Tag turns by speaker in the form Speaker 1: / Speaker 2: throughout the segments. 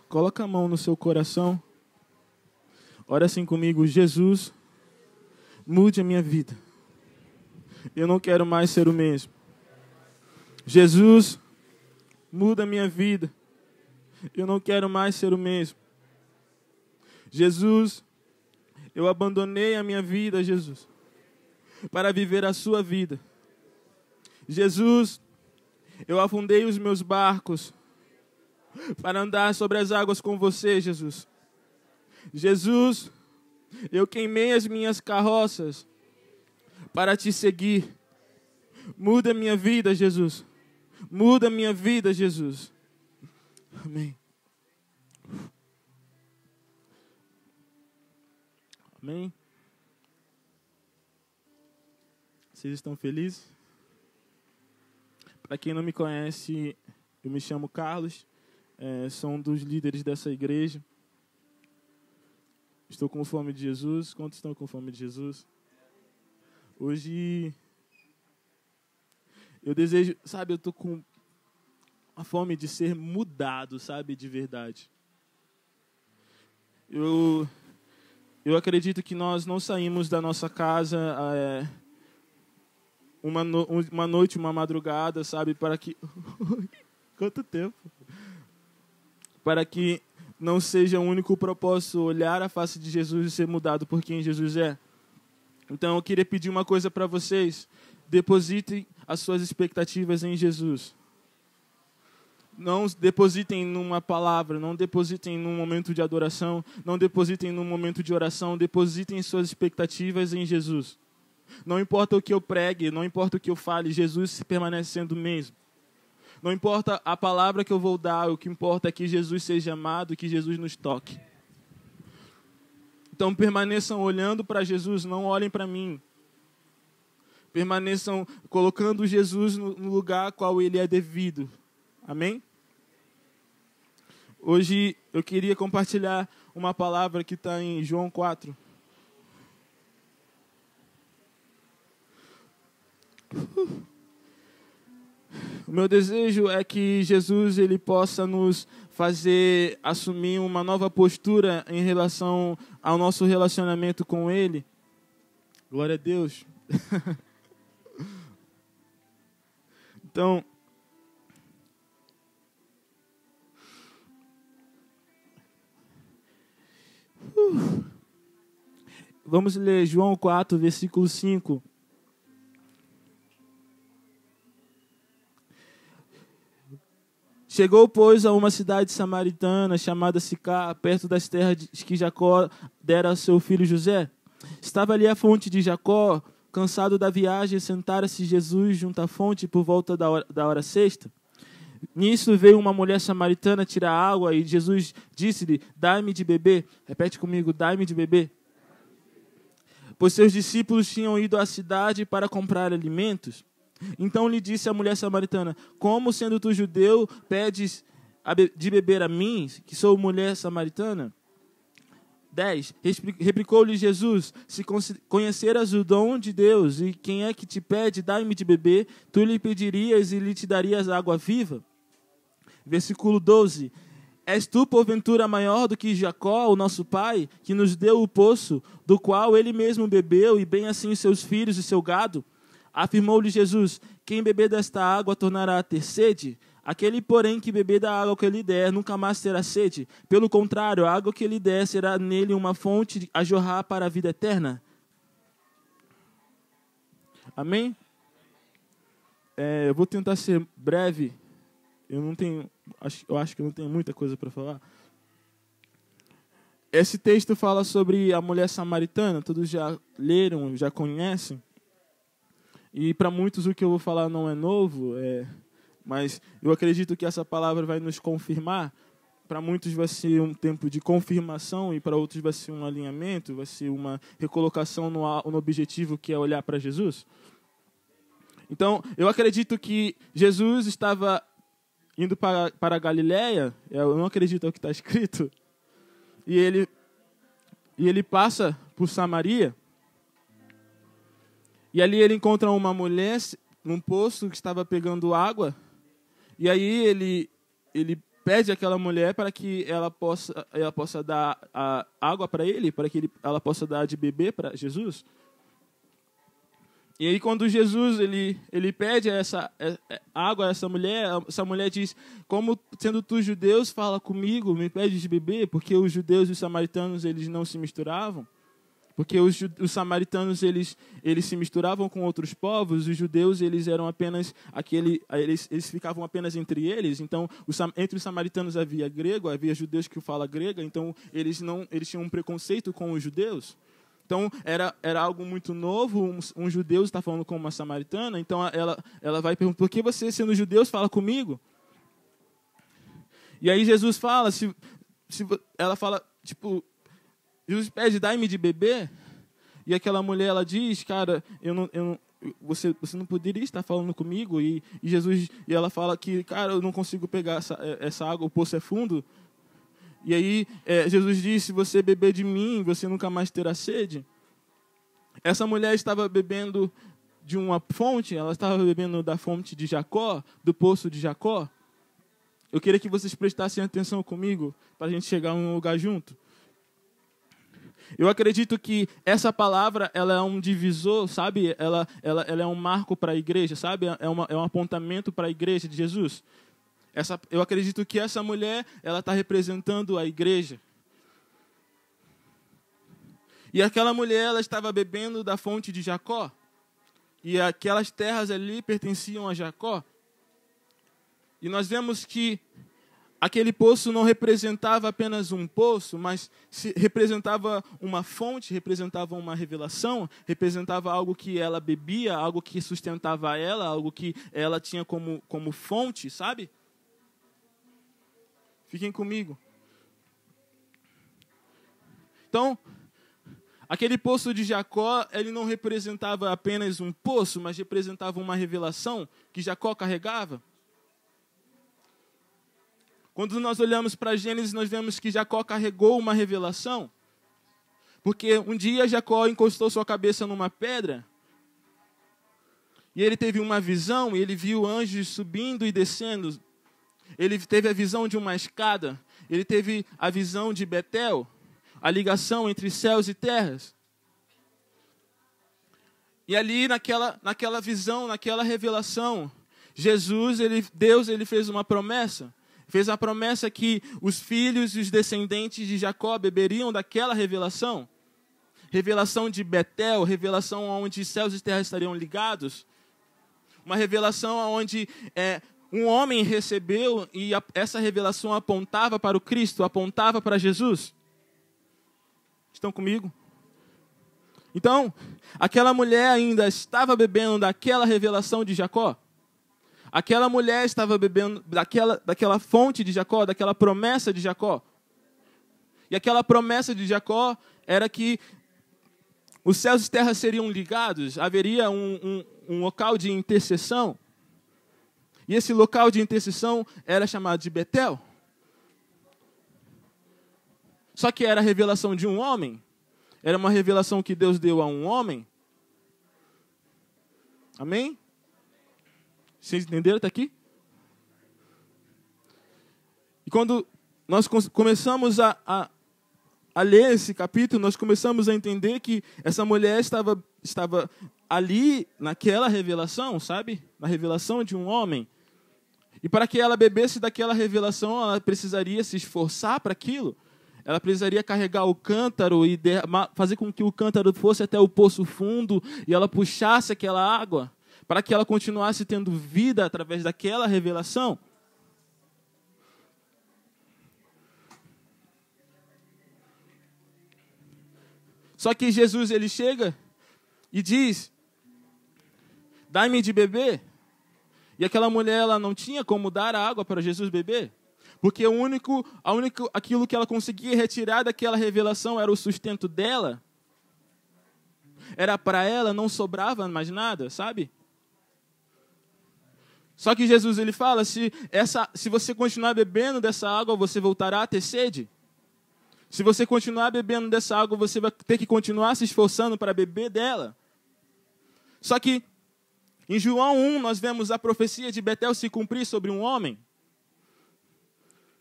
Speaker 1: Coloca a mão no seu coração. Ora assim comigo: Jesus, mude a minha vida. Eu não quero mais ser o mesmo. Jesus, muda a minha vida. Eu não quero mais ser o mesmo. Jesus, eu abandonei a minha vida, Jesus, para viver a sua vida. Jesus, eu afundei os meus barcos para andar sobre as águas com você, Jesus. Jesus, eu queimei as minhas carroças para te seguir. Muda a minha vida, Jesus. Muda a minha vida, Jesus. Amém. Amém. Vocês estão felizes? Para quem não me conhece, eu me chamo Carlos. Sou um dos líderes dessa igreja. Estou com fome de Jesus. Quantos estão com fome de Jesus? Hoje, eu desejo, eu estou com a fome de ser mudado, de verdade. Eu acredito que nós não saímos da nossa casa uma noite, uma madrugada, para que... Quanto tempo? Para que não seja o único propósito olhar a face de Jesus e ser mudado por quem Jesus é. Então eu queria pedir uma coisa para vocês: depositem as suas expectativas em Jesus. Não depositem numa palavra, não depositem num momento de adoração, não depositem num momento de oração, depositem suas expectativas em Jesus. Não importa o que eu pregue, não importa o que eu fale, Jesus permanece sendo o mesmo. Não importa a palavra que eu vou dar, o que importa é que Jesus seja amado e que Jesus nos toque. Então permaneçam olhando para Jesus, não olhem para mim. Permaneçam colocando Jesus no lugar qual ele é devido. Amém? Hoje eu queria compartilhar uma palavra que está em João 4. O meu desejo é que Jesus ele possa nos fazer assumir uma nova postura em relação ao nosso relacionamento com Ele. Glória a Deus. Então, vamos ler João 4, versículo 5. Chegou, pois, a uma cidade samaritana chamada Sicar, perto das terras que Jacó dera a seu filho José. Estava ali a fonte de Jacó. Cansado da viagem, sentara-se Jesus junto à fonte por volta da hora sexta. Nisso veio uma mulher samaritana tirar água e Jesus disse-lhe: dai-me de beber. Repete comigo: dai-me de beber. Pois seus discípulos tinham ido à cidade para comprar alimentos. Então lhe disse a mulher samaritana: como, sendo tu judeu, pedes de beber a mim, que sou mulher samaritana? 10. Replicou-lhe Jesus: se conheceras o dom de Deus, e quem é que te pede, dai-me de beber, tu lhe pedirias e lhe te darias água viva. Versículo 12. És tu, porventura, maior do que Jacó, o nosso pai, que nos deu o poço, do qual ele mesmo bebeu, e bem assim seus filhos e seu gado? Afirmou-lhe Jesus: quem beber desta água tornará a ter sede. Aquele, porém, que beber da água que ele der, nunca mais terá sede. Pelo contrário, a água que ele der será nele uma fonte a jorrar para a vida eterna. Amém? Eu vou tentar ser breve. Eu acho que eu não tenho muita coisa para falar. Esse texto fala sobre a mulher samaritana. Todos já leram, já conhecem. E para muitos o que eu vou falar não é novo, mas eu acredito que essa palavra vai nos confirmar para muitos vai ser um tempo de confirmação e para outros vai ser um alinhamento, vai ser uma recolocação no objetivo que é olhar para Jesus. Então, eu acredito que Jesus estava indo para a Galileia, eu não acredito no que está escrito, e ele passa por Samaria, e ali ele encontra uma mulher num poço que estava pegando água, e aí ele pede àquela mulher para que ela possa dar a água para ele, para que ela possa dar de beber para Jesus. E aí quando Jesus ele pede essa água a essa mulher diz: como sendo tu judeus, fala comigo, me pede de beber, porque os judeus e os samaritanos eles não se misturavam. Porque os samaritanos eles se misturavam com outros povos, os judeus eles eram apenas eles ficavam apenas entre eles. Então, entre os samaritanos havia grego, havia judeus que falam grega, então eles tinham um preconceito com os judeus. Então, era algo muito novo, um judeu está falando com uma samaritana, então ela vai perguntar: por que você, sendo judeu, fala comigo? E aí Jesus fala, ela fala, tipo, Jesus pede: dai-me de beber. E aquela mulher, ela diz: cara, você não poderia estar falando comigo? E ela fala que, cara, eu não consigo pegar essa água, o poço é fundo. E aí Jesus diz: se você beber de mim, você nunca mais terá sede. Essa mulher estava bebendo de uma fonte, ela estava bebendo da fonte de Jacó, do poço de Jacó. Eu queria que vocês prestassem atenção comigo, para a gente chegar a um lugar junto. Eu acredito que essa palavra ela é um divisor, sabe? Ela é um marco para a igreja, sabe? É um apontamento para a igreja de Jesus. Eu acredito que essa mulher, ela está representando a igreja. E aquela mulher, ela estava bebendo da fonte de Jacó. E aquelas terras ali pertenciam a Jacó. E nós vemos que aquele poço não representava apenas um poço, mas representava uma fonte, representava uma revelação, representava algo que ela bebia, algo que sustentava ela, algo que ela tinha como fonte, sabe? Fiquem comigo. Então, aquele poço de Jacó, ele não representava apenas um poço, mas representava uma revelação que Jacó carregava. Quando nós olhamos para Gênesis, nós vemos que Jacó carregou uma revelação. Porque um dia Jacó encostou sua cabeça numa pedra, e ele teve uma visão, e ele viu anjos subindo e descendo. Ele teve a visão de uma escada, ele teve a visão de Betel, a ligação entre céus e terras. E ali naquela visão, naquela revelação, Deus fez uma promessa. Fez a promessa que os filhos e os descendentes de Jacó beberiam daquela revelação. Revelação de Betel, revelação onde céus e terras estariam ligados. Uma revelação onde um homem recebeu e essa revelação apontava para o Cristo, apontava para Jesus. Estão comigo? Então, aquela mulher ainda estava bebendo daquela revelação de Jacó. Aquela mulher estava bebendo daquela fonte de Jacó, daquela promessa de Jacó. E aquela promessa de Jacó era que os céus e terras seriam ligados, haveria um local de intercessão. E esse local de intercessão era chamado de Betel. Só que era a revelação de um homem. Era uma revelação que Deus deu a um homem. Amém? Vocês entenderam até aqui? E quando nós começamos a ler esse capítulo, nós começamos a entender que essa mulher estava ali naquela revelação, sabe? Na revelação de um homem. E para que ela bebesse daquela revelação, ela precisaria se esforçar para aquilo. Ela precisaria carregar o cântaro e fazer com que o cântaro fosse até o poço fundo e ela puxasse aquela água, para que ela continuasse tendo vida através daquela revelação. Só que Jesus, ele chega e diz: dai-me de beber. E aquela mulher, ela não tinha como dar a água para Jesus beber. Porque aquilo que ela conseguia retirar daquela revelação era o sustento dela. Era para ela, não sobrava mais nada, sabe? Só que Jesus, ele fala, se você continuar bebendo dessa água, você voltará a ter sede. Se você continuar bebendo dessa água, você vai ter que continuar se esforçando para beber dela. Só que em João 1, nós vemos a profecia de Betel se cumprir sobre um homem.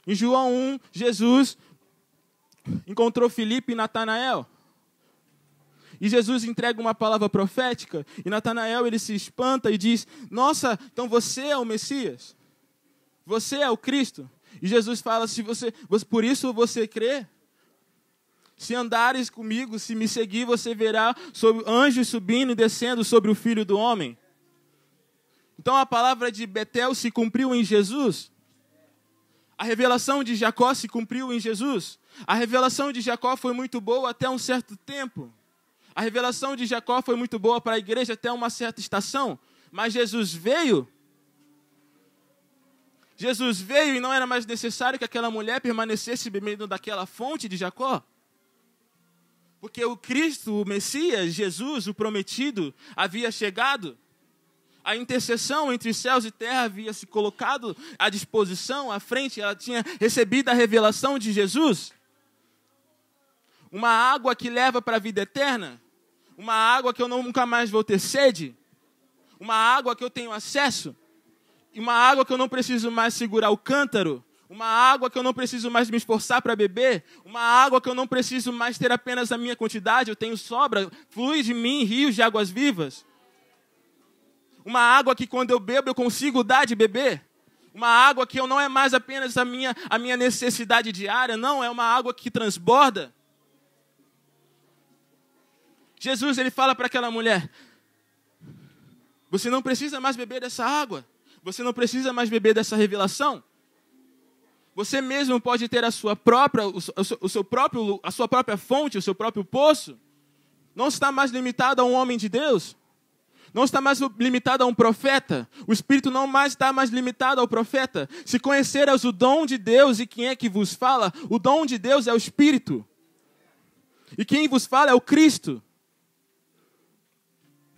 Speaker 1: Em João 1, Jesus encontrou Filipe e Natanael. E Jesus entrega uma palavra profética, e Natanael ele se espanta e diz, nossa, então você é o Messias? Você é o Cristo? E Jesus fala, por isso você crê? Se andares comigo, se me seguir, você verá anjos subindo e descendo sobre o Filho do Homem. Então a palavra de Betel se cumpriu em Jesus. A revelação de Jacó se cumpriu em Jesus. A revelação de Jacó foi muito boa até um certo tempo. A revelação de Jacó foi muito boa para a igreja até uma certa estação. Mas Jesus veio e não era mais necessário que aquela mulher permanecesse bebendo daquela fonte de Jacó. Porque o Cristo, o Messias, Jesus, o prometido, havia chegado. A intercessão entre céus e terra havia se colocado à disposição, à frente. Ela tinha recebido a revelação de Jesus. Uma água que leva para a vida eterna. Uma água que eu nunca mais vou ter sede. Uma água que eu tenho acesso. E uma água que eu não preciso mais segurar o cântaro. Uma água que eu não preciso mais me esforçar para beber. Uma água que eu não preciso mais ter apenas a minha quantidade. Eu tenho sobra. Flui de mim rios de águas vivas. Uma água que quando eu bebo eu consigo dar de beber. Uma água que não é mais apenas a minha necessidade diária. Não, é uma água que transborda. Jesus, ele fala para aquela mulher, você não precisa mais beber dessa água. Você não precisa mais beber dessa revelação. Você mesmo pode ter a sua própria fonte, o seu próprio poço. Não está mais limitado a um homem de Deus. Não está mais limitado a um profeta. O Espírito não mais está mais limitado ao profeta. Se conheceras o dom de Deus e quem é que vos fala, o dom de Deus é o Espírito. E quem vos fala é o Cristo.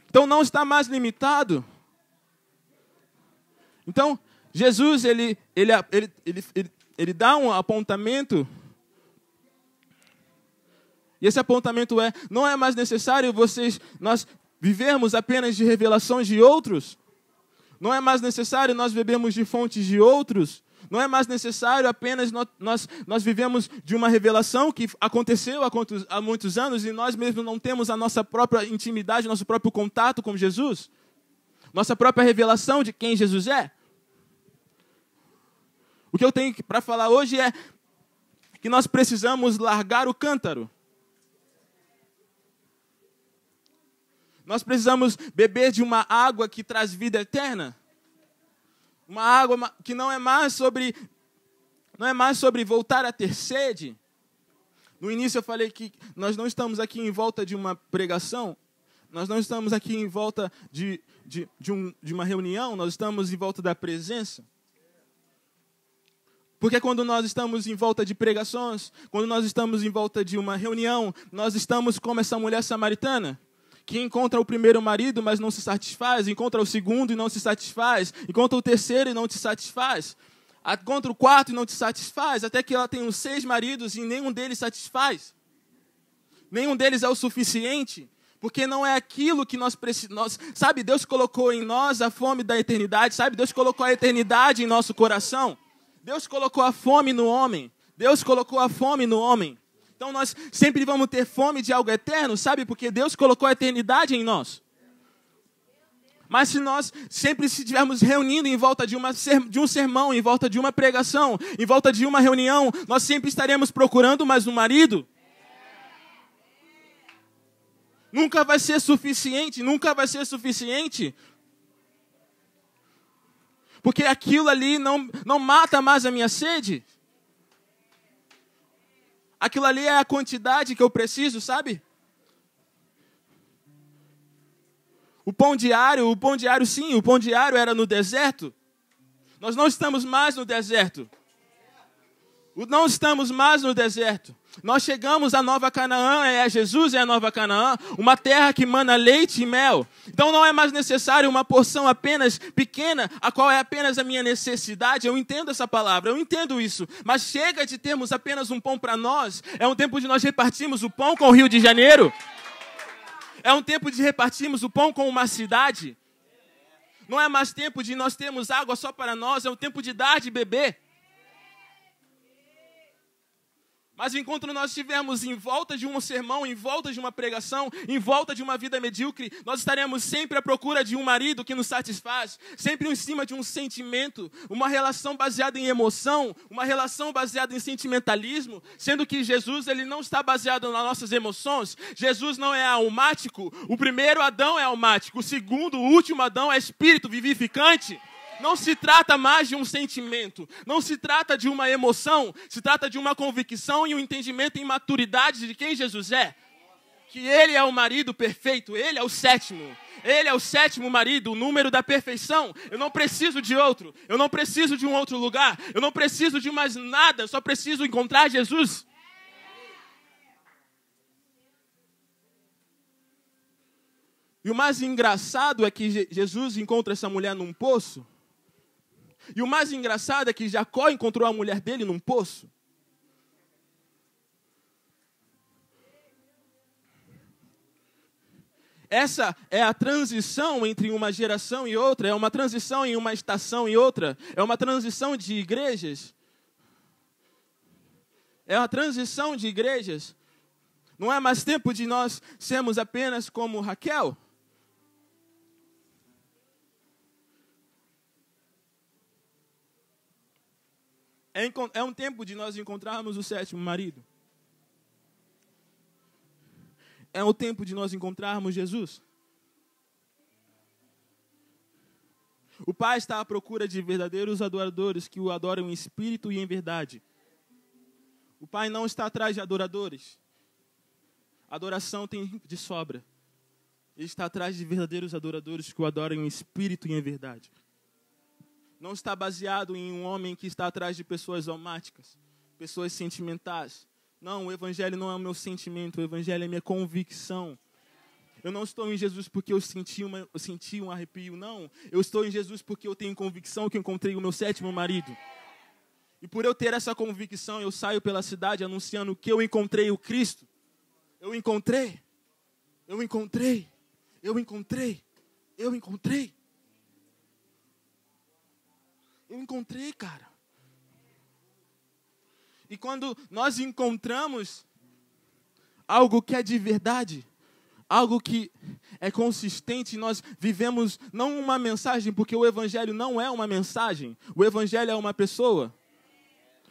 Speaker 1: Então não está mais limitado. Então, Jesus, ele dá um apontamento. E esse apontamento não é mais necessário nós vivermos apenas de revelações de outros. Não é mais necessário nós bebermos de fontes de outros. Não é mais necessário apenas nós vivemos de uma revelação que aconteceu há muitos anos e nós mesmos não temos a nossa própria intimidade, nosso próprio contato com Jesus. Nossa própria revelação de quem Jesus é. O que eu tenho para falar hoje é que nós precisamos largar o cântaro. Nós precisamos beber de uma água que traz vida eterna. Uma água que não é mais sobre voltar a ter sede. No início eu falei que nós não estamos aqui em volta de uma pregação. Nós não estamos aqui em volta de uma reunião. Nós estamos em volta da presença. Porque quando nós estamos em volta de pregações, quando nós estamos em volta de uma reunião, nós estamos como essa mulher samaritana, que encontra o primeiro marido, mas não se satisfaz, encontra o segundo e não se satisfaz, encontra o terceiro e não te satisfaz, encontra o quarto e não te satisfaz, até que ela tem uns 6 maridos e nenhum deles satisfaz. Nenhum deles é o suficiente, porque não é aquilo que nós precisamos. Sabe, Deus colocou em nós a fome da eternidade, sabe? Deus colocou a eternidade em nosso coração. Deus colocou a fome no homem. Deus colocou a fome no homem. Então nós sempre vamos ter fome de algo eterno, sabe? Porque Deus colocou a eternidade em nós. Mas se nós sempre estivermos reunindo em volta de um sermão, em volta de uma pregação, em volta de uma reunião, nós sempre estaremos procurando mais um marido. Nunca vai ser suficiente, nunca vai ser suficiente. Porque aquilo ali não mata mais a minha sede. Aquilo ali é a quantidade que eu preciso, sabe? O pão diário sim, o pão diário era no deserto. Nós não estamos mais no deserto. Não estamos mais no deserto. Nós chegamos à Nova Canaã, Jesus é a Nova Canaã, uma terra que mana leite e mel. Então não é mais necessário uma porção apenas pequena, a qual é apenas a minha necessidade. Eu entendo essa palavra, eu entendo isso. Mas chega de termos apenas um pão para nós. É um tempo de nós repartirmos o pão com o Rio de Janeiro. É um tempo de repartirmos o pão com uma cidade. Não é mais tempo de nós termos água só para nós, é um tempo de dar, de beber. Mas enquanto nós estivermos em volta de um sermão, em volta de uma pregação, em volta de uma vida medíocre, nós estaremos sempre à procura de um marido que nos satisfaz, sempre em cima de um sentimento, uma relação baseada em emoção, uma relação baseada em sentimentalismo, sendo que Jesus ele não está baseado nas nossas emoções. Jesus não é almático. O primeiro Adão é almático, o segundo, o último Adão é espírito vivificante. Não se trata mais de um sentimento, não se trata de uma emoção, se trata de uma convicção e um entendimento em maturidade de quem Jesus é. Que Ele é o marido perfeito, Ele é o sétimo marido, o número da perfeição. Eu não preciso de outro, eu não preciso de um outro lugar, eu não preciso de mais nada, eu só preciso encontrar Jesus. E o mais engraçado é que Jesus encontra essa mulher num poço. E o mais engraçado é que Jacó encontrou a mulher dele num poço. Essa é a transição entre uma geração e outra, é uma transição em uma estação e outra, é uma transição de igrejas. É uma transição de igrejas. Não é mais tempo de nós sermos apenas como Raquel. É um tempo de nós encontrarmos o sétimo marido. É o tempo de nós encontrarmos Jesus. O Pai está à procura de verdadeiros adoradores que o adoram em espírito e em verdade. O Pai não está atrás de adoradores. Adoração tem de sobra. Ele está atrás de verdadeiros adoradores que o adoram em espírito e em verdade. Não está baseado em um homem que está atrás de pessoas almáticas, pessoas sentimentais. Não, o Evangelho não é o meu sentimento, o Evangelho é a minha convicção. Eu não estou em Jesus porque eu senti um arrepio, não. Eu estou em Jesus porque eu tenho convicção que eu encontrei o meu sétimo marido. E por eu ter essa convicção, eu saio pela cidade anunciando que eu encontrei o Cristo. Eu encontrei, cara. E quando nós encontramos algo que é de verdade, algo que é consistente, nós vivemos não uma mensagem, porque o Evangelho não é uma mensagem, o Evangelho é uma pessoa.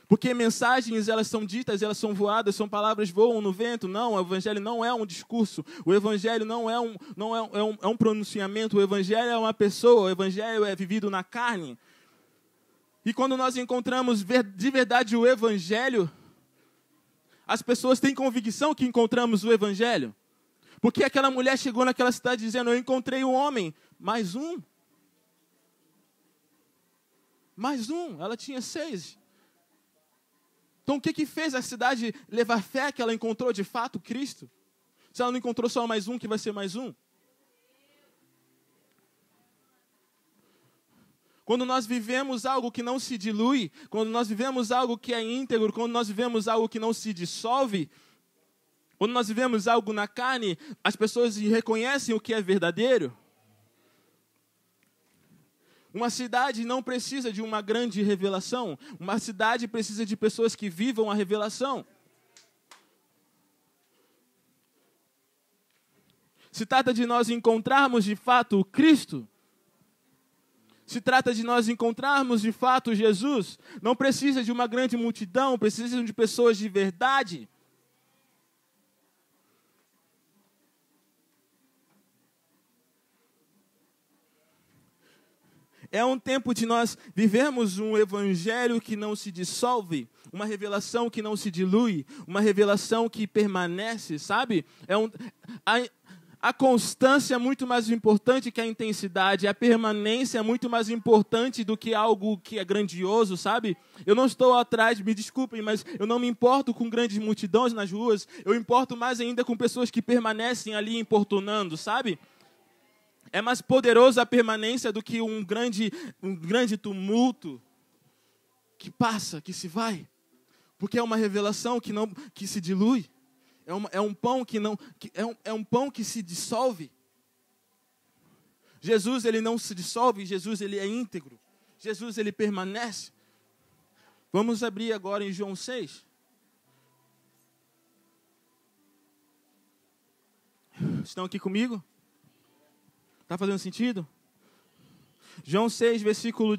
Speaker 1: Porque mensagens, elas são ditas, elas são voadas, são palavras voam no vento. Não, o Evangelho não é um discurso. O Evangelho não é um pronunciamento. O Evangelho é uma pessoa. O Evangelho é vivido na carne. E quando nós encontramos de verdade o Evangelho, as pessoas têm convicção que encontramos o Evangelho. Porque aquela mulher chegou naquela cidade dizendo, eu encontrei um homem. Mais um. Ela tinha 6. Então, o que fez a cidade levar fé que ela encontrou de fato Cristo? Se ela não encontrou só mais um, que vai ser mais um? Quando nós vivemos algo que não se dilui, quando nós vivemos algo que é íntegro, quando nós vivemos algo que não se dissolve, quando nós vivemos algo na carne, as pessoas reconhecem o que é verdadeiro. Uma cidade não precisa de uma grande revelação. Uma cidade precisa de pessoas que vivam a revelação. Se trata de nós encontrarmos de fato o Cristo. Se trata de nós encontrarmos de fato Jesus. Não precisa de uma grande multidão, precisa de pessoas de verdade. É um tempo de nós vivermos um evangelho que não se dissolve, uma revelação que não se dilui, uma revelação que permanece, sabe? A constância é muito mais importante que a intensidade. A permanência é muito mais importante do que algo que é grandioso, sabe? Eu não estou atrás, me desculpem, mas eu não me importo com grandes multidões nas ruas. Eu importo mais ainda com pessoas que permanecem ali importunando, sabe? É mais poderoso a permanência do que um grande tumulto que passa, que se vai. Porque é uma revelação que se dilui. É um pão é um pão que se dissolve. Jesus, ele não se dissolve, Jesus, ele é íntegro. Jesus, ele permanece. Vamos abrir agora em João 6. Estão aqui comigo? Está fazendo sentido? João 6, versículo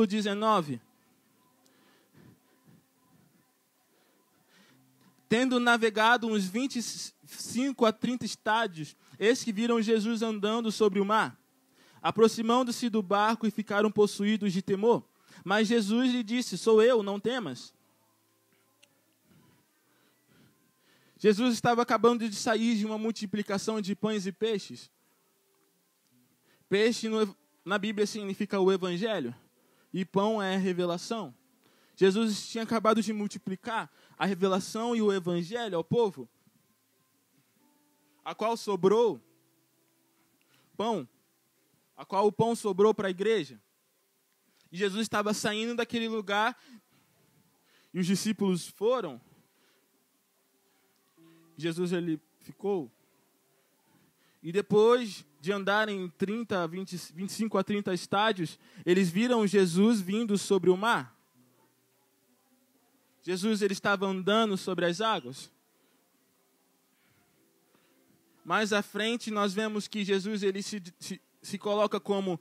Speaker 1: 19. Tendo navegado uns 25 a 30 estádios, eis que viram Jesus andando sobre o mar. Aproximando-se do barco e ficaram possuídos de temor. Mas Jesus lhe disse, sou eu, não temas. Jesus estava acabando de sair de uma multiplicação de pães e peixes. Peixe na Bíblia significa o evangelho. E pão é a revelação. Jesus tinha acabado de multiplicar a revelação e o evangelho ao povo, a qual sobrou pão, a qual o pão sobrou para a igreja. E Jesus estava saindo daquele lugar e os discípulos foram. Jesus, ele ficou. E depois de andarem 25 a 30 estádios, eles viram Jesus vindo sobre o mar. Jesus, ele estava andando sobre as águas. Mais à frente, nós vemos que Jesus, ele se coloca como,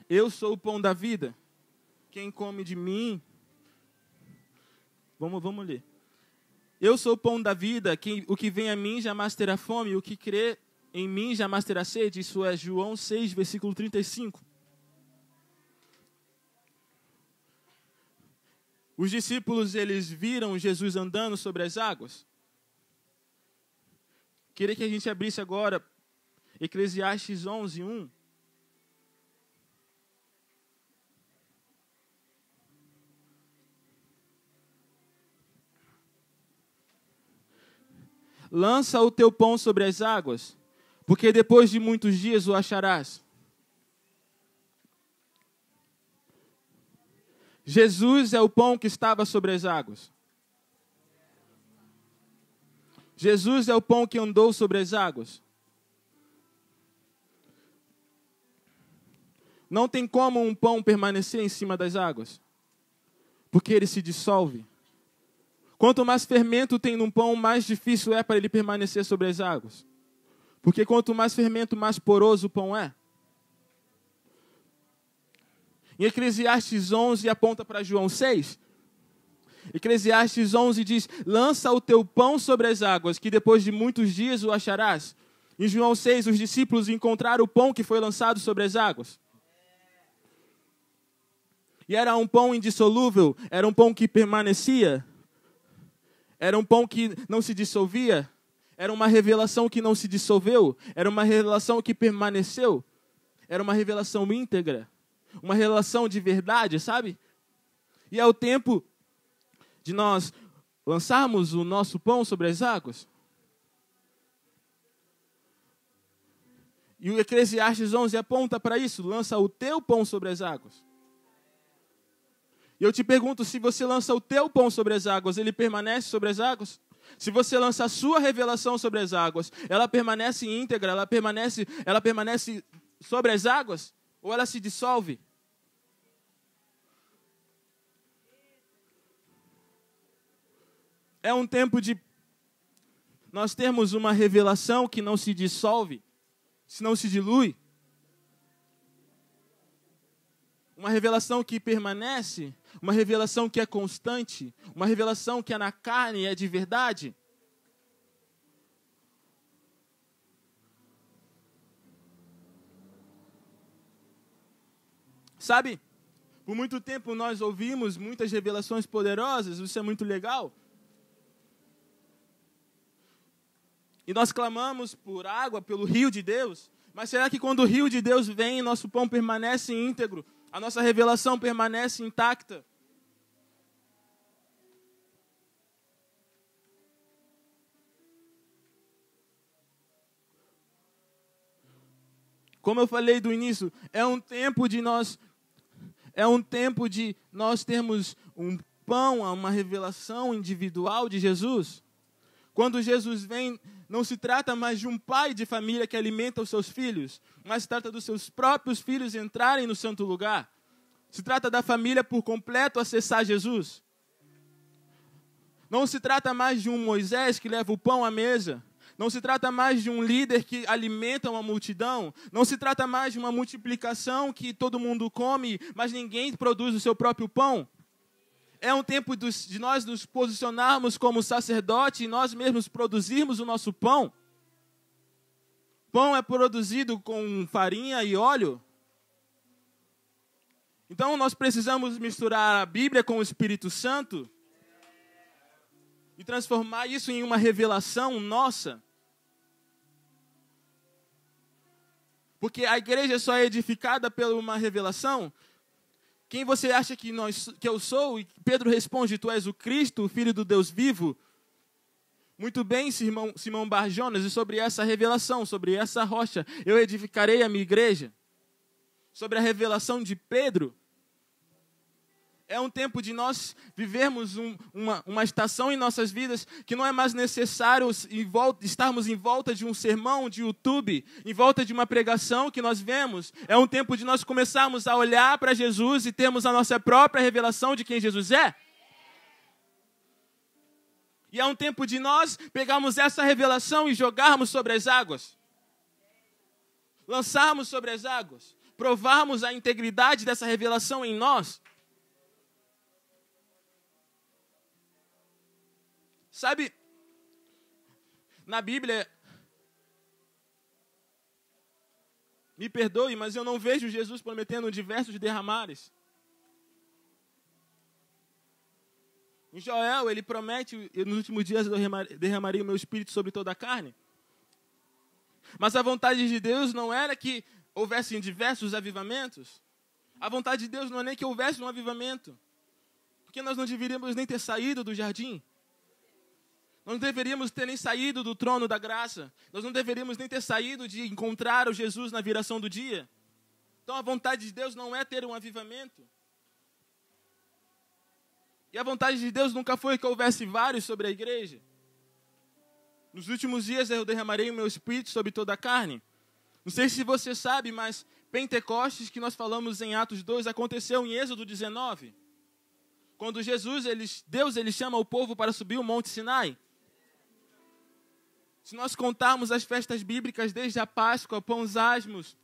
Speaker 1: eu sou o pão da vida. Quem come de mim... Vamos ler. Eu sou o pão da vida, o que vem a mim jamais terá fome, o que crê em mim jamais terá sede. Isso é João 6, versículo 35. Os discípulos, eles viram Jesus andando sobre as águas. Queria que a gente abrisse agora Eclesiastes 11, 1. Lança o teu pão sobre as águas, porque depois de muitos dias o acharás. Jesus é o pão que estava sobre as águas. Jesus é o pão que andou sobre as águas. Não tem como um pão permanecer em cima das águas, porque ele se dissolve. Quanto mais fermento tem num pão, mais difícil é para ele permanecer sobre as águas. Porque quanto mais fermento, mais poroso o pão é. Em Eclesiastes 11 aponta para João 6. Eclesiastes 11 diz, lança o teu pão sobre as águas, que depois de muitos dias o acharás. Em João 6, os discípulos encontraram o pão que foi lançado sobre as águas. E era um pão indissolúvel, era um pão que permanecia, era um pão que não se dissolvia, era uma revelação que não se dissolveu, era uma revelação que permaneceu, era uma revelação íntegra, uma revelação de verdade, sabe? E é o tempo de nós lançarmos o nosso pão sobre as águas. E o Eclesiastes 11 aponta para isso, lança o teu pão sobre as águas. E eu te pergunto, se você lança o teu pão sobre as águas, ele permanece sobre as águas? Se você lança a sua revelação sobre as águas, ela permanece íntegra, ela permanece sobre as águas? Ou ela se dissolve? É um tempo de nós termos uma revelação que não se dissolve, se não se dilui. Uma revelação que permanece, uma revelação que é constante, uma revelação que é na carne e é de verdade. Sabe, por muito tempo nós ouvimos muitas revelações poderosas, isso é muito legal. E nós clamamos por água, pelo rio de Deus. Mas será que quando o rio de Deus vem, nosso pão permanece íntegro? A nossa revelação permanece intacta? Como eu falei do início, é um tempo de nós termos um pão, uma revelação individual de Jesus. Quando Jesus vem, não se trata mais de um pai de família que alimenta os seus filhos, mas se trata dos seus próprios filhos entrarem no santo lugar. Se trata da família por completo acessar Jesus. Não se trata mais de um Moisés que leva o pão à mesa. Não se trata mais de um líder que alimenta uma multidão. Não se trata mais de uma multiplicação que todo mundo come, mas ninguém produz o seu próprio pão. É um tempo de nós nos posicionarmos como sacerdote e nós mesmos produzirmos o nosso pão. Pão é produzido com farinha e óleo. Então nós precisamos misturar a Bíblia com o Espírito Santo e transformar isso em uma revelação nossa. Porque a igreja só é edificada por uma revelação. Quem você acha que eu sou? E Pedro responde, tu és o Cristo, o Filho do Deus vivo. Muito bem, Simão Bar-Jonas, e sobre essa revelação, sobre essa rocha, eu edificarei a minha igreja. Sobre a revelação de Pedro, é um tempo de nós vivermos uma estação em nossas vidas que não é mais necessário estarmos em volta de um sermão de YouTube, em volta de uma pregação que nós vemos. É um tempo de nós começarmos a olhar para Jesus e termos a nossa própria revelação de quem Jesus é. E é um tempo de nós pegarmos essa revelação e jogarmos sobre as águas. Lançarmos sobre as águas. Provarmos a integridade dessa revelação em nós. Sabe, na Bíblia, me perdoe, mas eu não vejo Jesus prometendo diversos derramares. Em Joel, ele promete, nos últimos dias eu derramarei o meu espírito sobre toda a carne. Mas a vontade de Deus não era que houvessem diversos avivamentos. A vontade de Deus não é nem que houvesse um avivamento. Porque nós não deveríamos nem ter saído do jardim. Nós não deveríamos ter nem saído do trono da graça. Nós não deveríamos nem ter saído de encontrar o Jesus na viração do dia. Então a vontade de Deus não é ter um avivamento. E a vontade de Deus nunca foi que houvesse vários sobre a igreja. Nos últimos dias eu derramarei o meu espírito sobre toda a carne. Não sei se você sabe, mas Pentecostes, que nós falamos em Atos 2, aconteceu em Êxodo 19. Quando Deus chama o povo para subir o Monte Sinai. Se nós contarmos as festas bíblicas desde a Páscoa, Pães Asmos,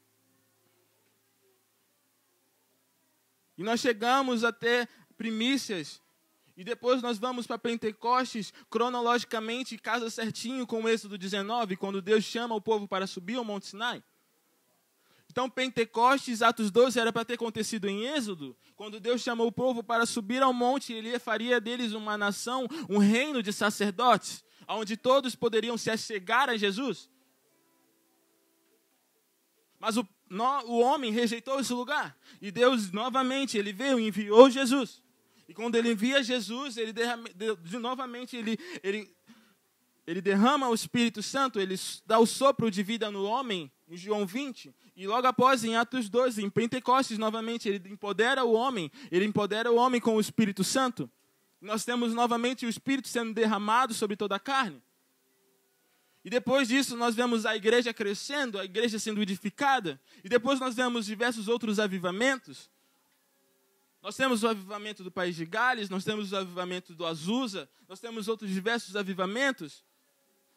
Speaker 1: e nós chegamos até primícias, e depois nós vamos para Pentecostes, cronologicamente, casa certinho com o Êxodo 19, quando Deus chama o povo para subir ao Monte Sinai. Então, Pentecostes, Atos 12, era para ter acontecido em Êxodo, quando Deus chamou o povo para subir ao monte, ele faria deles uma nação, um reino de sacerdotes, onde todos poderiam se achegar a Jesus. Mas o homem rejeitou esse lugar. E Deus, novamente, ele veio e enviou Jesus. E quando ele envia Jesus, ele derrama o Espírito Santo, ele dá o sopro de vida no homem, em João 20. E logo após, em Atos 12, em Pentecostes, novamente, ele empodera o homem com o Espírito Santo. Nós temos novamente o Espírito sendo derramado sobre toda a carne. E depois disso, nós vemos a igreja crescendo, a igreja sendo edificada. E depois nós vemos diversos outros avivamentos. Nós temos o avivamento do país de Gales, nós temos o avivamento do Azusa, nós temos outros diversos avivamentos.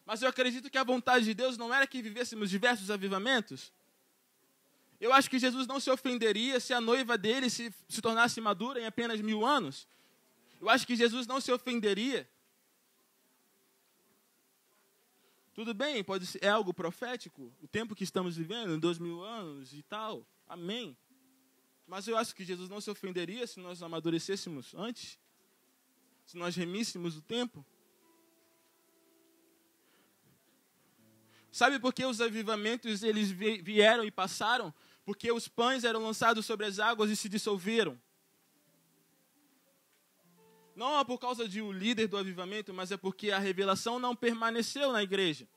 Speaker 1: Mas eu acredito que a vontade de Deus não era que vivêssemos diversos avivamentos. Eu acho que Jesus não se ofenderia se a noiva dele se tornasse madura em apenas 1000 anos. Eu acho que Jesus não se ofenderia. Tudo bem, é algo profético, o tempo que estamos vivendo, 2000 anos e tal, amém. Mas eu acho que Jesus não se ofenderia se nós amadurecêssemos antes, se nós remíssemos o tempo. Sabe por que os avivamentos eles vieram e passaram? Porque os pães eram lançados sobre as águas e se dissolveram. Não é por causa de o líder do avivamento, mas é porque a revelação não permaneceu na igreja.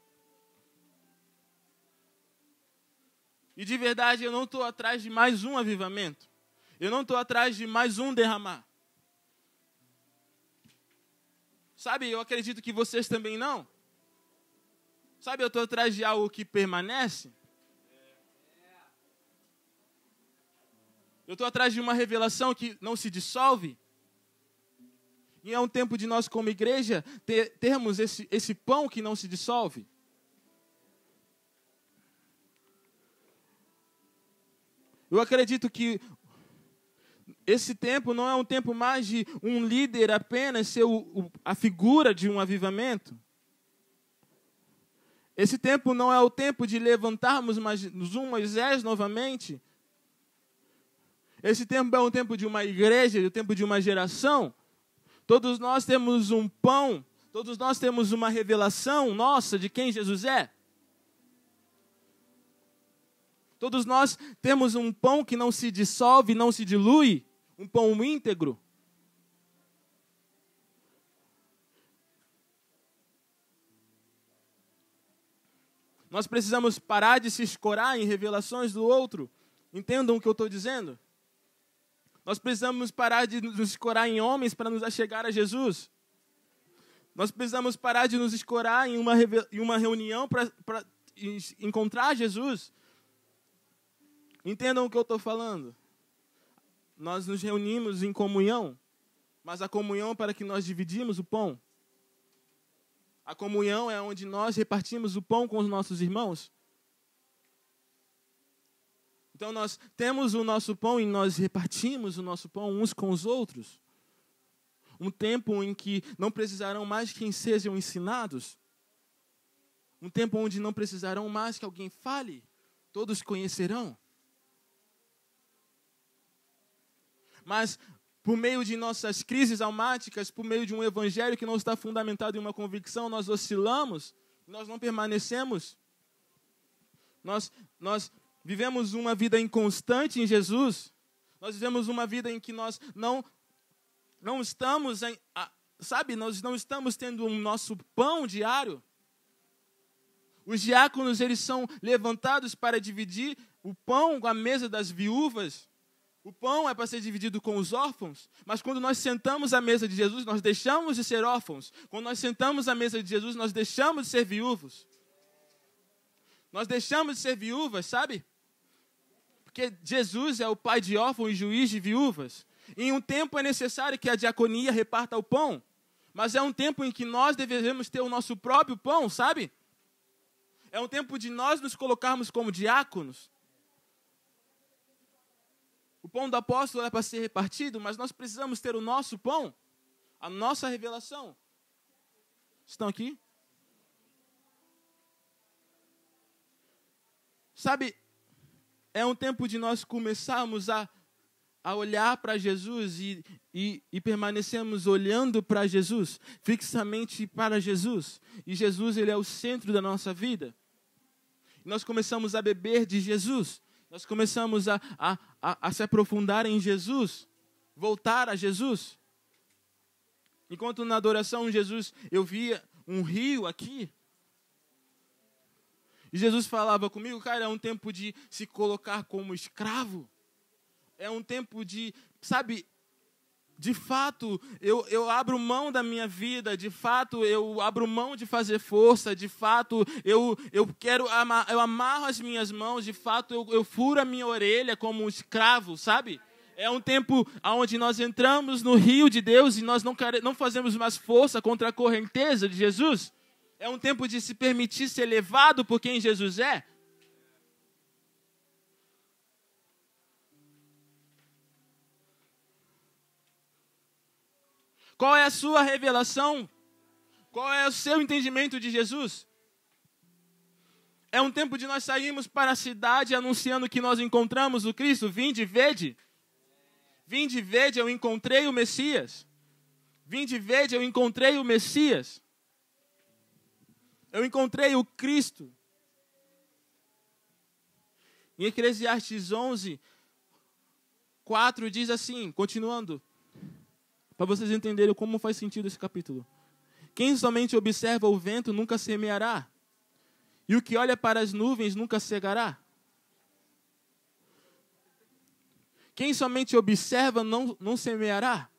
Speaker 1: E de verdade, eu não estou atrás de mais um avivamento. Eu não estou atrás de mais um derramar. Sabe, eu acredito que vocês também não. Sabe, eu estou atrás de algo que permanece. Eu estou atrás de uma revelação que não se dissolve. E é um tempo de nós, como igreja, termos esse pão que não se dissolve. Eu acredito que esse tempo não é um tempo mais de um líder apenas ser a figura de um avivamento. Esse tempo não é o tempo de levantarmos um Moisés novamente. Esse tempo é um tempo de uma igreja, o tempo de uma geração. Todos nós temos um pão, todos nós temos uma revelação nossa de quem Jesus é. Todos nós temos um pão que não se dissolve, não se dilui, um pão íntegro. Nós precisamos parar de se escorar em revelações do outro. Entendam o que eu estou dizendo? Nós precisamos parar de nos escorar em homens para nos achegar a Jesus. Nós precisamos parar de nos escorar em uma reunião para encontrar Jesus. Entendam o que eu estou falando? Nós nos reunimos em comunhão, mas a comunhão é para que nós dividimos o pão. A comunhão é onde nós repartimos o pão com os nossos irmãos. Então nós temos o nosso pão e nós repartimos o nosso pão uns com os outros. Um tempo em que não precisarão mais que sejam ensinados. Um tempo onde não precisarão mais que alguém fale. Todos conhecerão. Mas, por meio de nossas crises almáticas, por meio de um evangelho que não está fundamentado em uma convicção, nós oscilamos, nós não permanecemos. Nós vivemos uma vida inconstante em Jesus. Nós vivemos uma vida em que nós não estamos, nós não estamos tendo o nosso pão diário. Os diáconos, eles são levantados para dividir o pão com a mesa das viúvas. O pão é para ser dividido com os órfãos, mas quando nós sentamos à mesa de Jesus, nós deixamos de ser órfãos. Quando nós sentamos à mesa de Jesus, nós deixamos de ser viúvos. Nós deixamos de ser viúvas, sabe? Porque Jesus é o pai de órfãos e juiz de viúvas. Em um tempo é necessário que a diaconia reparta o pão, mas é um tempo em que nós devemos ter o nosso próprio pão, sabe? É um tempo de nós nos colocarmos como diáconos. O pão do apóstolo é para ser repartido, mas nós precisamos ter o nosso pão, a nossa revelação. Estão aqui? Sabe, é um tempo de nós começarmos a olhar para Jesus e permanecermos olhando para Jesus, fixamente para Jesus. E Jesus, ele é o centro da nossa vida. Nós começamos a beber de Jesus. Nós começamos a se aprofundar em Jesus, voltar a Jesus. Enquanto na adoração Jesus, eu via um rio aqui. E Jesus falava comigo, cara, é um tempo de se colocar como escravo. É um tempo de, sabe, de fato, eu abro mão da minha vida, de fato, eu abro mão de fazer força, de fato, eu amarro as minhas mãos, de fato, eu furo a minha orelha como um escravo, sabe? É um tempo onde nós entramos no rio de Deus e nós não fazemos mais força contra a correnteza de Jesus. É um tempo de se permitir ser levado por quem Jesus é. Qual é a sua revelação? Qual é o seu entendimento de Jesus? É um tempo de nós sairmos para a cidade anunciando que nós encontramos o Cristo. Vinde e vede. Vinde e vede, eu encontrei o Messias. Vinde e vede, eu encontrei o Messias. Eu encontrei o Cristo. Em Eclesiastes 11:4 diz assim, continuando, para vocês entenderem como faz sentido esse capítulo. Quem somente observa o vento nunca semeará, e o que olha para as nuvens nunca cegará. Quem somente observa não semeará,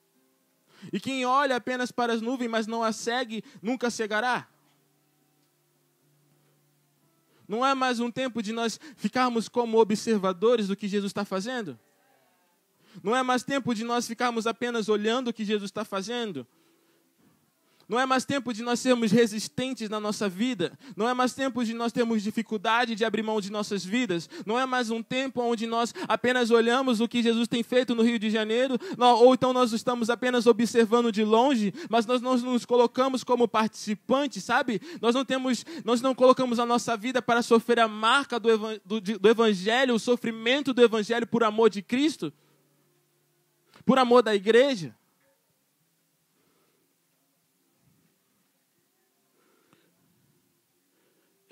Speaker 1: e quem olha apenas para as nuvens, mas não as segue, nunca cegará. Não é mais um tempo de nós ficarmos como observadores do que Jesus está fazendo? Não é mais tempo de nós ficarmos apenas olhando o que Jesus está fazendo? Não é mais tempo de nós sermos resistentes na nossa vida. Não é mais tempo de nós termos dificuldade de abrir mão de nossas vidas. Não é mais um tempo onde nós apenas olhamos o que Jesus tem feito no Rio de Janeiro, ou então nós estamos apenas observando de longe, mas nós não nos colocamos como participantes, sabe? Nós não colocamos a nossa vida para sofrer a marca do Evangelho, o sofrimento do Evangelho por amor de Cristo, por amor da igreja.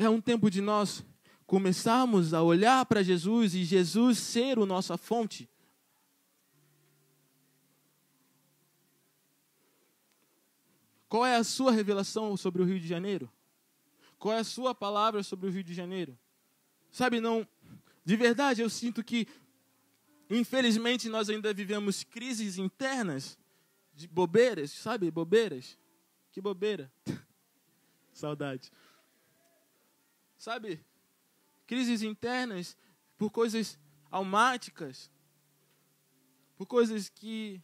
Speaker 1: É um tempo de nós começarmos a olhar para Jesus e Jesus ser a nossa fonte. Qual é a sua revelação sobre o Rio de Janeiro? Qual é a sua palavra sobre o Rio de Janeiro? Sabe, de verdade eu sinto que, infelizmente, nós ainda vivemos crises internas de bobeiras, sabe, bobeiras. Que bobeira. Saudade. Sabe, crises internas por coisas almáticas, por coisas que,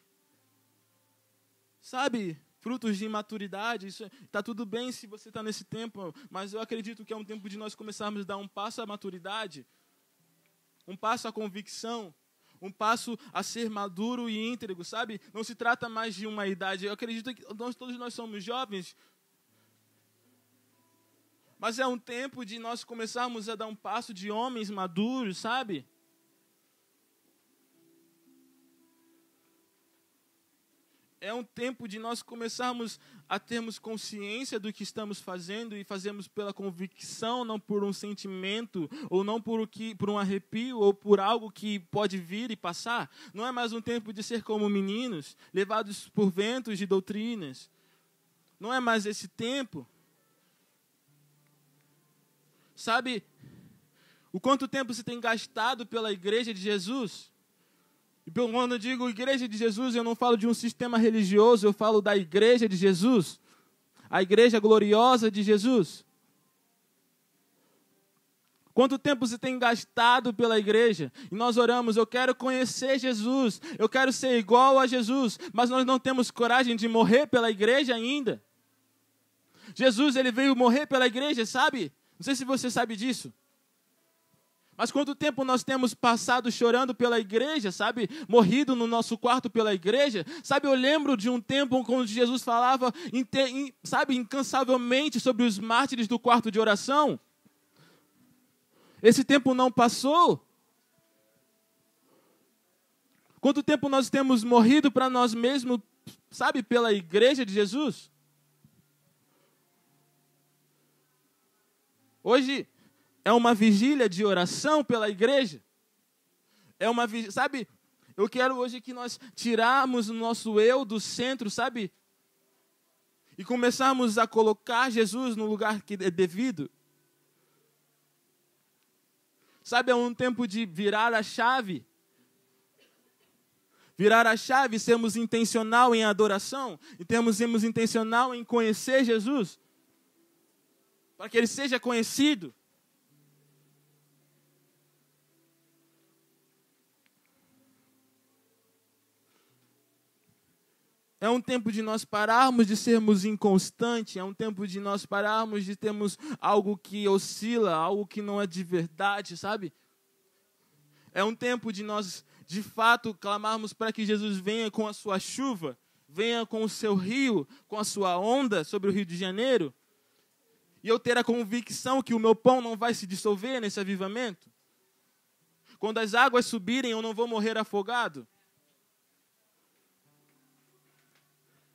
Speaker 1: sabe, frutos de imaturidade. Está tudo bem se você está nesse tempo, mas eu acredito que é um tempo de nós começarmos a dar um passo à maturidade, um passo à convicção, um passo a ser maduro e íntegro, sabe? Não se trata mais de uma idade. Eu acredito que todos nós somos jovens, mas é um tempo de nós começarmos a dar um passo de homens maduros, sabe? É um tempo de nós começarmos a termos consciência do que estamos fazendo e fazemos pela convicção, não por um sentimento, ou não por um arrepio, ou por algo que pode vir e passar. Não é mais um tempo de ser como meninos, levados por ventos de doutrinas. Não é mais esse tempo. Sabe, o quanto tempo você tem gastado pela igreja de Jesus? E quando eu digo igreja de Jesus, eu não falo de um sistema religioso, eu falo da igreja de Jesus. A igreja gloriosa de Jesus. Quanto tempo você tem gastado pela igreja? E nós oramos, eu quero conhecer Jesus, eu quero ser igual a Jesus, mas nós não temos coragem de morrer pela igreja ainda. Jesus, ele veio morrer pela igreja, sabe? Não sei se você sabe disso. Mas quanto tempo nós temos passado chorando pela igreja, sabe? Morrido no nosso quarto pela igreja. Sabe, eu lembro de um tempo quando Jesus falava, sabe, incansavelmente sobre os mártires do quarto de oração. Esse tempo não passou. Quanto tempo nós temos morrido para nós mesmos, sabe, pela igreja de Jesus? Hoje é uma vigília de oração pela igreja. Sabe, eu quero hoje que nós tirarmos o nosso eu do centro, sabe? E começarmos a colocar Jesus no lugar que é devido. Sabe, é um tempo de virar a chave. Virar a chave, sermos intencional em adoração, e sermos intencional em conhecer Jesus. Para que ele seja conhecido. É um tempo de nós pararmos de sermos inconstantes, é um tempo de nós pararmos de termos algo que oscila, algo que não é de verdade, sabe? É um tempo de nós, de fato, clamarmos para que Jesus venha com a sua chuva, venha com o seu rio, com a sua onda sobre o Rio de Janeiro. E eu ter a convicção que o meu pão não vai se dissolver nesse avivamento. Quando as águas subirem, eu não vou morrer afogado.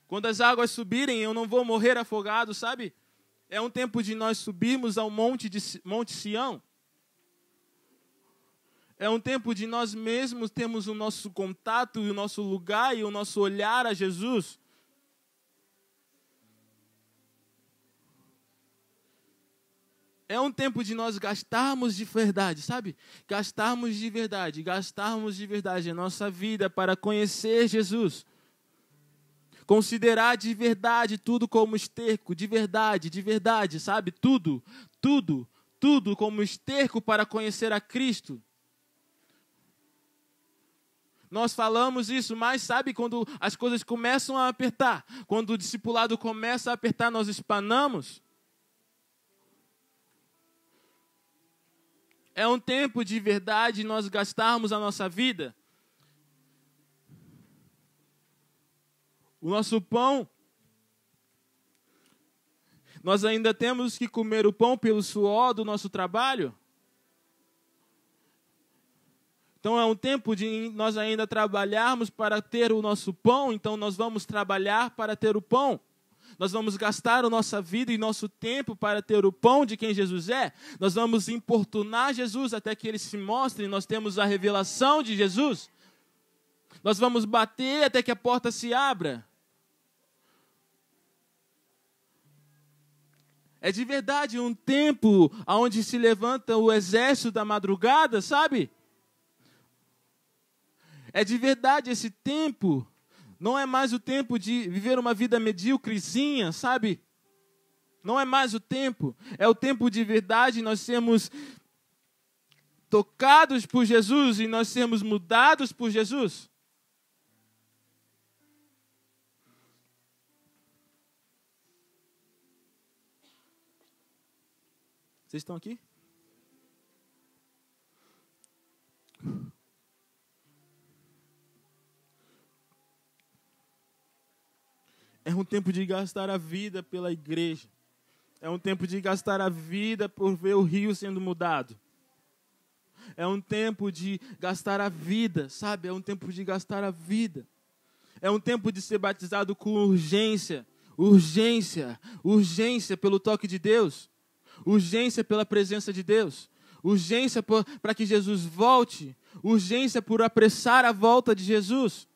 Speaker 1: Quando as águas subirem, eu não vou morrer afogado, sabe? É um tempo de nós subirmos ao Monte Sião. É um tempo de nós mesmos termos o nosso contato e o nosso lugar e o nosso olhar a Jesus. É um tempo de nós gastarmos de verdade, sabe? Gastarmos de verdade a nossa vida para conhecer Jesus. Considerar de verdade tudo como esterco, de verdade, sabe? Tudo como esterco para conhecer a Cristo. Nós falamos isso, mas sabe quando as coisas começam a apertar? Quando o discipulado começa a apertar, nós espanamos? É um tempo de verdade nós gastarmos a nossa vida. O nosso pão, nós ainda temos que comer o pão pelo suor do nosso trabalho. Então é um tempo de nós ainda trabalharmos para ter o nosso pão, então nós vamos trabalhar para ter o pão. Nós vamos gastar a nossa vida e nosso tempo para ter o pão de quem Jesus é. Nós vamos importunar Jesus até que Ele se mostre. Nós temos a revelação de Jesus. Nós vamos bater até que a porta se abra. É de verdade um tempo onde se levanta o exército da madrugada, sabe? É de verdade esse tempo. Não é mais o tempo de viver uma vida medíocrezinha, sabe? Não é mais o tempo. É o tempo de verdade nós sermos tocados por Jesus e nós sermos mudados por Jesus. Vocês estão aqui? É um tempo de gastar a vida pela igreja. É um tempo de gastar a vida por ver o rio sendo mudado. É um tempo de gastar a vida, sabe? É um tempo de gastar a vida. É um tempo de ser batizado com urgência. Urgência pelo toque de Deus. Urgência pela presença de Deus. Urgência para que Jesus volte. Urgência por apressar a volta de Jesus.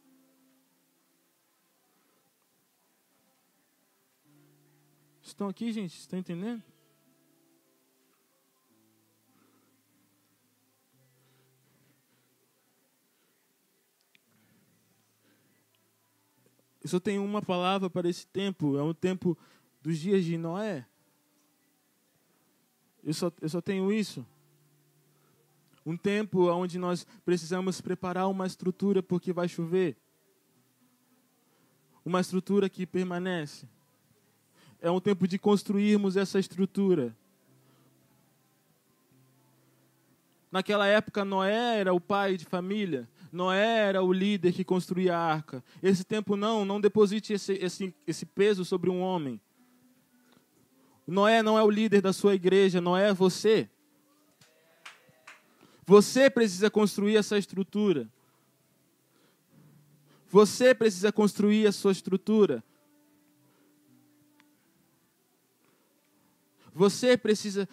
Speaker 1: Estão aqui, gente? Estão entendendo? Eu só tenho uma palavra para esse tempo. É um tempo dos dias de Noé. Eu só tenho isso. Um tempo onde nós precisamos preparar uma estrutura porque vai chover. Uma estrutura que permanece. É um tempo de construirmos essa estrutura. Naquela época, Noé era o pai de família. Noé era o líder que construía a arca. Esse tempo não deposite esse peso sobre um homem. Noé não é o líder da sua igreja, Noé é você. Você precisa construir essa estrutura. Você precisa construir a sua estrutura. Você precisa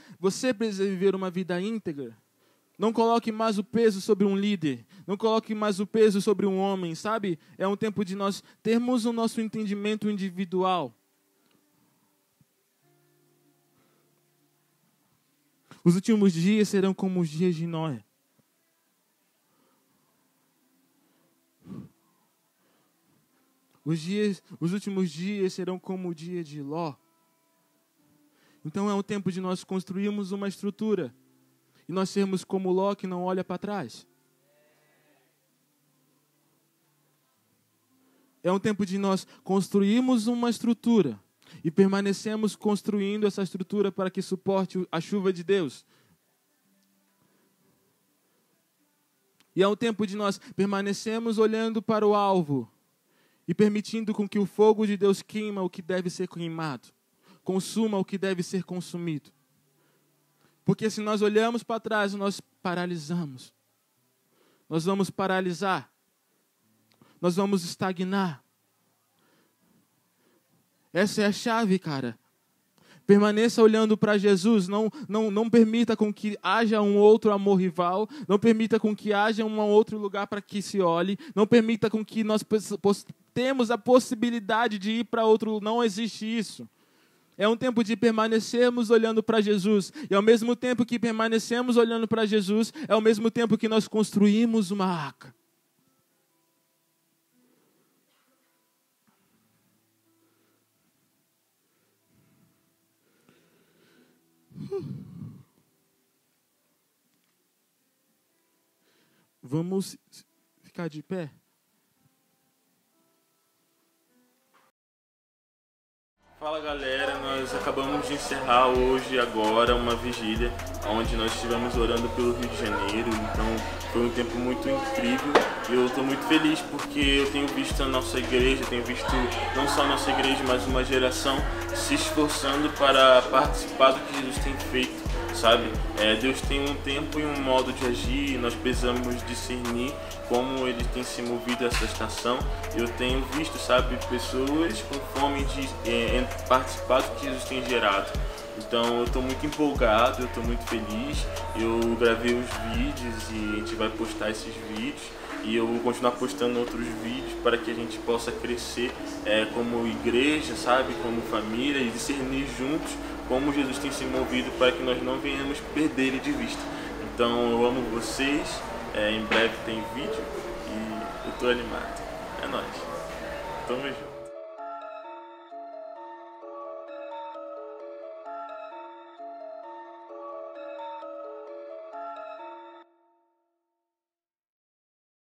Speaker 1: viver uma vida íntegra. Não coloque mais o peso sobre um líder. Não coloque mais o peso sobre um homem, sabe? É um tempo de nós termos o nosso entendimento individual. Os últimos dias serão como os dias de Noé. Os últimos dias serão como o dia de Ló. Então é um tempo de nós construirmos uma estrutura. E nós sermos como Ló que não olha para trás. É um tempo de nós construirmos uma estrutura. E permanecemos construindo essa estrutura para que suporte a chuva de Deus. E é um tempo de nós permanecemos olhando para o alvo. E permitindo com que o fogo de Deus queima o que deve ser queimado. Consuma o que deve ser consumido. Porque se nós olhamos para trás, nós paralisamos. Nós vamos paralisar. Nós vamos estagnar. Essa é a chave, cara. Permaneça olhando para Jesus. Não permita com que haja um outro amor rival. Não permita com que haja um outro lugar para que se olhe. Não permita com que nós temos a possibilidade de ir para outro. Não existe isso. É um tempo de permanecermos olhando para Jesus. E ao mesmo tempo que permanecemos olhando para Jesus, é ao mesmo tempo que nós construímos uma arca. Vamos ficar de pé? Fala galera, nós acabamos de encerrar hoje, agora, uma vigília onde nós estivemos orando pelo Rio de Janeiro. Então foi um tempo muito incrível e eu estou muito feliz porque eu tenho visto a nossa igreja, tenho visto não só a nossa igreja, mas uma geração se esforçando para participar do que Jesus tem feito, sabe? Deus tem um tempo e um modo de agir e nós precisamos discernir como Ele tem se movido essa estação. Eu tenho visto, sabe, pessoas com fome de participar do que Jesus tem gerado. Então eu estou muito empolgado, eu estou muito feliz. Eu gravei os vídeos e a gente vai postar esses vídeos. E eu vou continuar postando outros vídeos para que a gente possa crescer como igreja, sabe, como família, e discernir juntos como Jesus tem se movido para que nós não venhamos perder Ele de vista. Então eu amo vocês, em breve tem vídeo e eu estou animado. É nóis. Tamo junto.